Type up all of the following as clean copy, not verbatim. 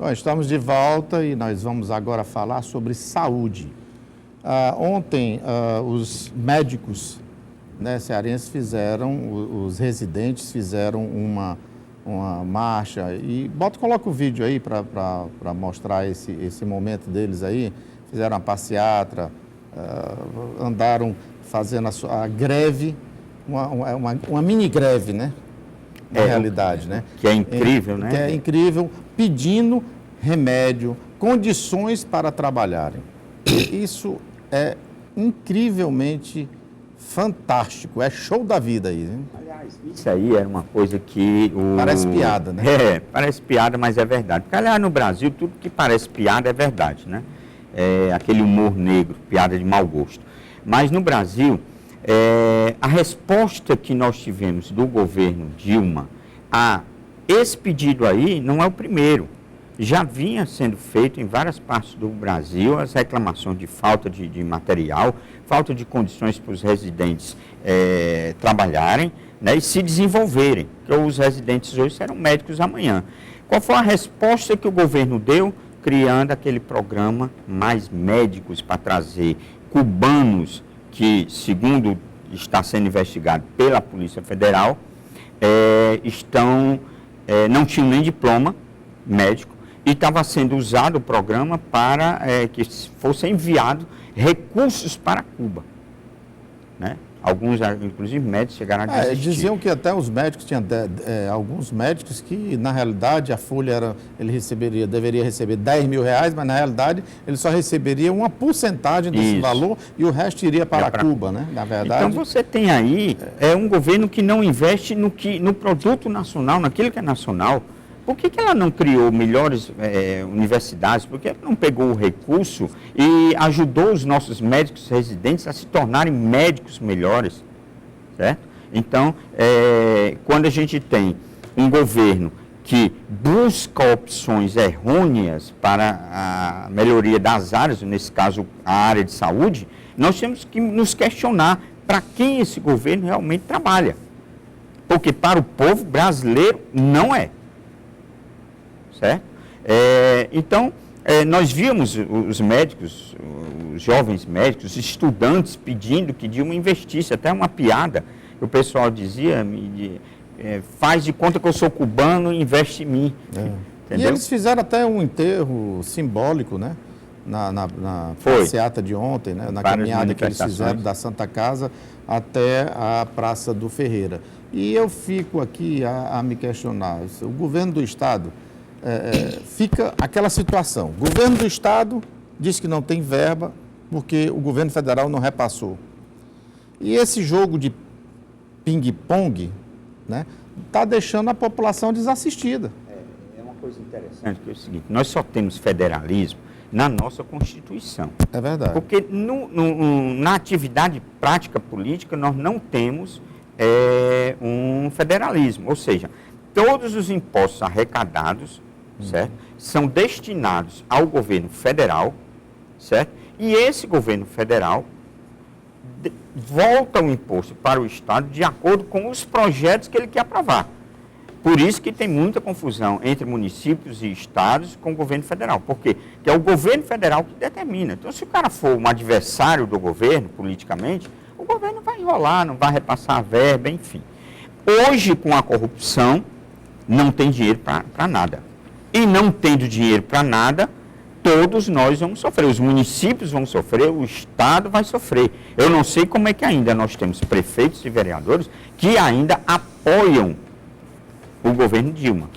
Bom, estamos de volta e nós vamos agora falar sobre saúde. Ontem, os médicos, né, cearenses os residentes fizeram uma marcha e coloca o vídeo aí para mostrar esse momento deles aí. Fizeram uma passeata, andaram fazendo a greve, uma mini greve, né? Na realidade, né? Que é incrível, né? Que é incrível, pedindo remédio, condições para trabalharem. Isso é incrivelmente fantástico, é show da vida aí, né? Aliás, isso aí era uma coisa que... Parece piada, né? Parece piada, mas é verdade. Porque, aliás, no Brasil, tudo que parece piada é verdade, né? Aquele humor negro, piada de mau gosto. Mas no Brasil, a resposta que nós tivemos do governo Dilma a esse pedido aí não é o primeiro. Já vinha sendo feito em várias partes do Brasil as reclamações de falta de material, falta de condições para os residentes trabalharem, né, e se desenvolverem, porque os residentes hoje serão médicos amanhã. Qual foi a resposta que o governo deu? Criando aquele programa Mais Médicos para trazer cubanos que, segundo está sendo investigado pela Polícia Federal, não tinham nem diploma médico e estava sendo usado o programa para que fosse enviado recursos para Cuba, né? Alguns, inclusive médicos, chegaram a desistir. Diziam que até os médicos tinham alguns médicos que, na realidade, a folha deveria receber 10 mil reais, mas na realidade ele só receberia uma porcentagem desse valor e o resto iria para Cuba, né? Na verdade. Então você tem aí um governo que não investe no produto nacional, naquilo que é nacional. Por que ela não criou melhores universidades? Por que ela não pegou o recurso e ajudou os nossos médicos residentes a se tornarem médicos melhores? Certo? Então, quando a gente tem um governo que busca opções errôneas para a melhoria das áreas, nesse caso a área de saúde, nós temos que nos questionar para quem esse governo realmente trabalha. Porque para o povo brasileiro não é. Certo? Então, nós víamos os médicos, os jovens médicos, os estudantes pedindo que Dilma investisse, até uma piada, o pessoal dizia, faz de conta que eu sou cubano e investe em mim. E eles fizeram até um enterro simbólico, né? Na passeata de ontem, né? Na caminhada que eles fizeram da Santa Casa até a Praça do Ferreira. E eu fico aqui a me questionar, o governo do Estado... fica aquela situação. O governo do Estado diz que não tem verba porque o governo federal não repassou. E esse jogo de ping-pong, né, está deixando a população desassistida. É uma coisa interessante, que é o seguinte, nós só temos federalismo na nossa Constituição. É verdade. Porque na atividade prática política nós não temos um federalismo, ou seja, todos os impostos arrecadados, certo, são destinados ao governo federal, certo? E esse governo federal volta o imposto para o Estado de acordo com os projetos que ele quer aprovar. Por isso que tem muita confusão entre municípios e estados com o governo federal. Por quê? Porque é o governo federal que determina. Então, se o cara for um adversário do governo, politicamente, o governo vai enrolar, não vai repassar a verba, enfim. Hoje, com a corrupção, não tem dinheiro para nada. E não tendo dinheiro para nada, todos nós vamos sofrer. Os municípios vão sofrer, o Estado vai sofrer. Eu não sei como é que ainda nós temos prefeitos e vereadores que ainda apoiam o governo Dilma.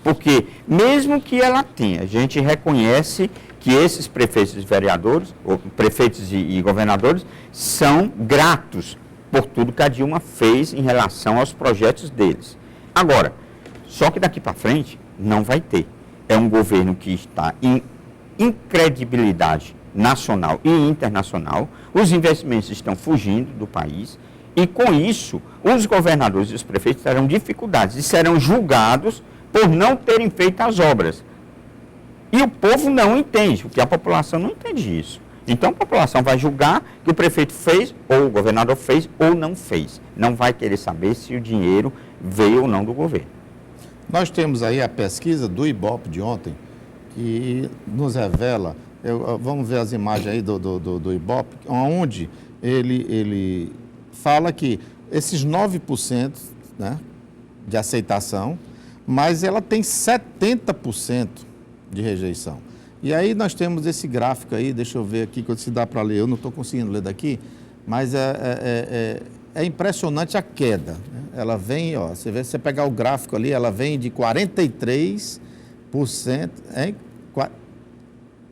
Porque mesmo que ela tenha, a gente reconhece que esses prefeitos e vereadores, ou prefeitos e governadores, são gratos por tudo que a Dilma fez em relação aos projetos deles. Agora, só que daqui para frente não vai ter. É um governo que está em incredibilidade nacional e internacional, os investimentos estão fugindo do país e, com isso, os governadores e os prefeitos terão dificuldades e serão julgados por não terem feito as obras. E o povo não entende, porque a população não entende isso. Então, a população vai julgar que o prefeito fez, ou o governador fez, ou não fez. Não vai querer saber se o dinheiro veio ou não do governo. Nós temos aí a pesquisa do IBOP de ontem, que nos revela, vamos ver as imagens aí do Ibope, onde ele fala que esses 9%, né, de aceitação, mas ela tem 70% de rejeição. E aí nós temos esse gráfico aí, deixa eu ver aqui, se dá para ler, eu não estou conseguindo ler daqui, mas é impressionante a queda. Né? Ela vem, ó, você vê, se você pegar o gráfico ali, ela vem de 43%,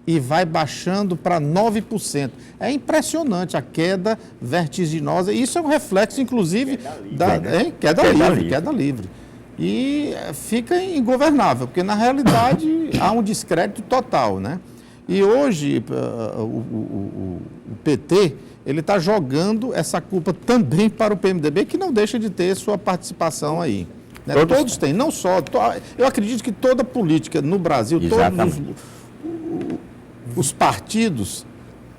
e vai baixando para 9%. É impressionante a queda vertiginosa. Isso é um reflexo, inclusive, queda livre. E fica ingovernável, porque, na realidade, há um descrédito total, né? E hoje, o PT, ele está jogando essa culpa também para o PMDB, que não deixa de ter sua participação aí. Né? Todos têm, não só... Eu acredito que toda política no Brasil, todos os partidos,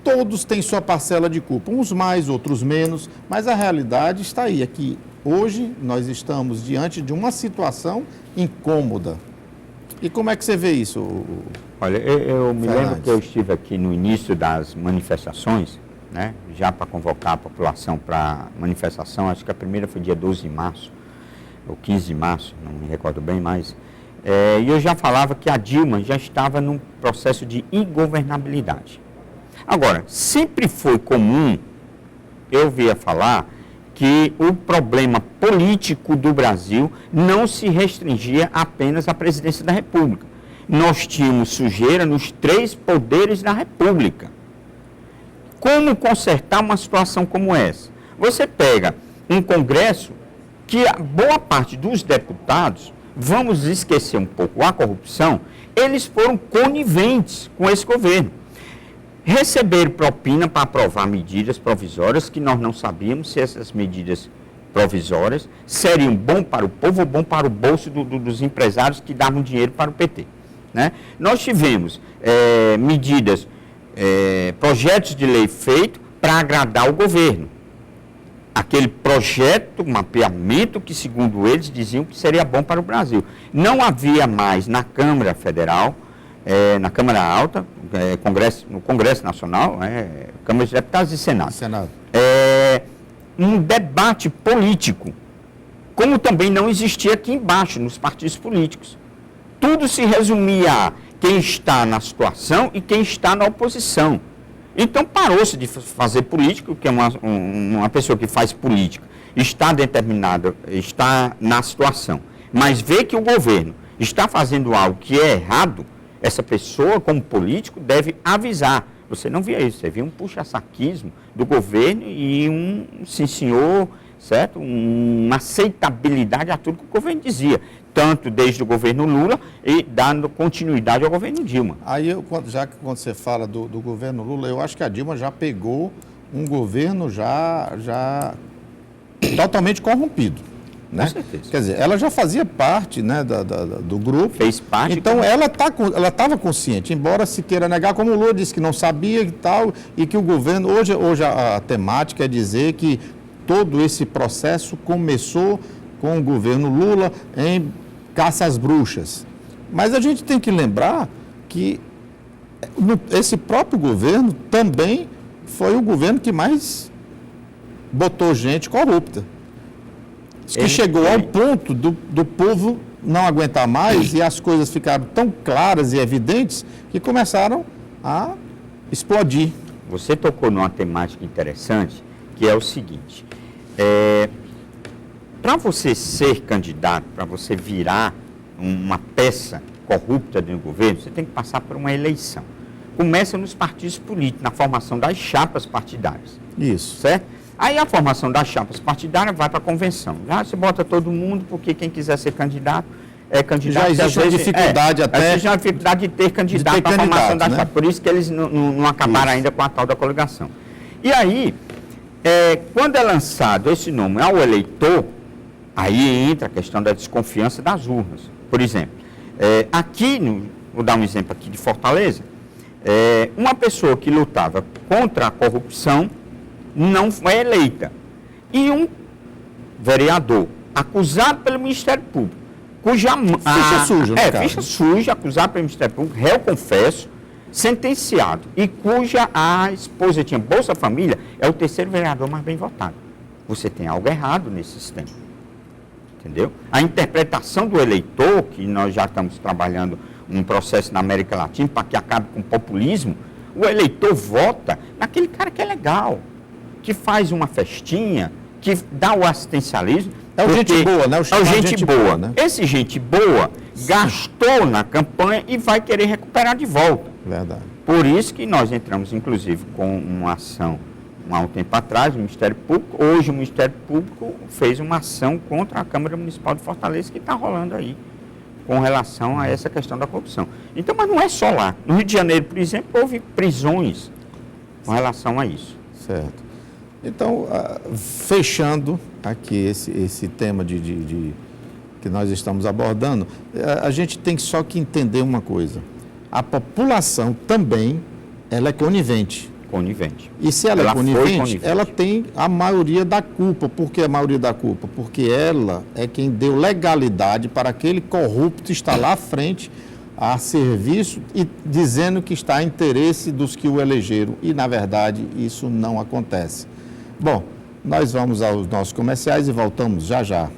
todos têm sua parcela de culpa, uns mais, outros menos, mas a realidade está aí, é que hoje nós estamos diante de uma situação incômoda. E como é que você vê isso? Olha, eu me lembro que eu estive aqui no início das manifestações, né, já para convocar a população para manifestação, acho que a primeira foi dia 12 de março, ou 15 de março, não me recordo bem, mas... e eu já falava que a Dilma já estava num processo de ingovernabilidade. Agora, sempre foi comum, eu via falar, que o problema político do Brasil não se restringia apenas à presidência da República. Nós tínhamos sujeira nos 3 poderes da República. Como consertar uma situação como essa? Você pega um Congresso que a boa parte dos deputados, vamos esquecer um pouco a corrupção, eles foram coniventes com esse governo. Receberam propina para aprovar medidas provisórias que nós não sabíamos se essas medidas provisórias seriam bom para o povo ou bom para o bolso dos empresários que davam dinheiro para o PT. Né? Nós tivemos medidas, projetos de lei feitos para agradar o governo. Aquele projeto, mapeamento que, segundo eles, diziam que seria bom para o Brasil. Não havia mais na Câmara Federal, na Câmara Alta, no Congresso Nacional, Câmara de Deputados e Senado. Um debate político, como também não existia aqui embaixo, nos partidos políticos. Tudo se resumia a quem está na situação e quem está na oposição. Então, parou-se de fazer política, que é uma pessoa que faz política, está determinada, está na situação, mas vê que o governo está fazendo algo que é errado, essa pessoa, como político, deve avisar. Você não via isso, você via um puxa-saquismo do governo e sim senhor, certo? Uma aceitabilidade a tudo que o governo dizia, tanto desde o governo Lula e dando continuidade ao governo Dilma. Aí, já que quando você fala do governo Lula, eu acho que a Dilma já pegou um governo já totalmente corrompido. Né? Com certeza. Quer dizer, ela já fazia parte, né, do grupo. Fez parte. Então, ela estava consciente, embora se queira negar, como o Lula disse que não sabia e tal, e que o governo... Hoje a temática é dizer que todo esse processo começou com o governo Lula em caça às bruxas. Mas a gente tem que lembrar que esse próprio governo também foi o governo que mais botou gente corrupta. Que chegou ao ponto do povo não aguentar mais e as coisas ficaram tão claras e evidentes que começaram a explodir. Você tocou numa temática interessante, que é o seguinte, para você ser candidato, para você virar uma peça corrupta do governo, você tem que passar por uma eleição. Começa nos partidos políticos, na formação das chapas partidárias. Isso. Certo? Aí a formação das chapas partidárias vai para a convenção. Já se bota todo mundo, porque quem quiser ser candidato é candidato. Já existe uma dificuldade até... Existe uma dificuldade de ter candidato para a formação da chapa. Por isso que eles não acabaram ainda com a tal da coligação. E aí, quando é lançado esse nome ao eleitor, aí entra a questão da desconfiança das urnas. Por exemplo, vou dar um exemplo aqui de Fortaleza, uma pessoa que lutava contra a corrupção não foi eleita. E um vereador acusado pelo Ministério Público cuja... Ficha suja, né? Ficha suja, acusado pelo Ministério Público, réu confesso, sentenciado, e cuja a esposa tinha Bolsa Família, é o terceiro vereador mais bem votado. Você tem algo errado nesse sistema. Entendeu? A interpretação do eleitor, que nós já estamos trabalhando um processo na América Latina para que acabe com o populismo, o eleitor vota naquele cara que é legal, que faz uma festinha, que dá o assistencialismo. É o gente boa, né? É o gente boa. Né? Esse gente boa gastou na campanha e vai querer recuperar de volta. Verdade. Por isso que nós entramos, inclusive, com uma ação há um tempo atrás, o Ministério Público. Hoje o Ministério Público fez uma ação contra a Câmara Municipal de Fortaleza, que está rolando aí, com relação a essa questão da corrupção. Então, mas não é só lá. No Rio de Janeiro, por exemplo, houve prisões com relação a isso. Certo. Então, fechando aqui esse tema que nós estamos abordando, a gente tem só que entender uma coisa. A população também, ela é conivente. Conivente. E se ela é conivente, ela tem a maioria da culpa. Por que a maioria da culpa? Porque ela é quem deu legalidade para aquele corrupto estar lá à frente a serviço e dizendo que está a interesse dos que o elegeram. E, na verdade, isso não acontece. Bom, nós vamos aos nossos comerciais e voltamos já já.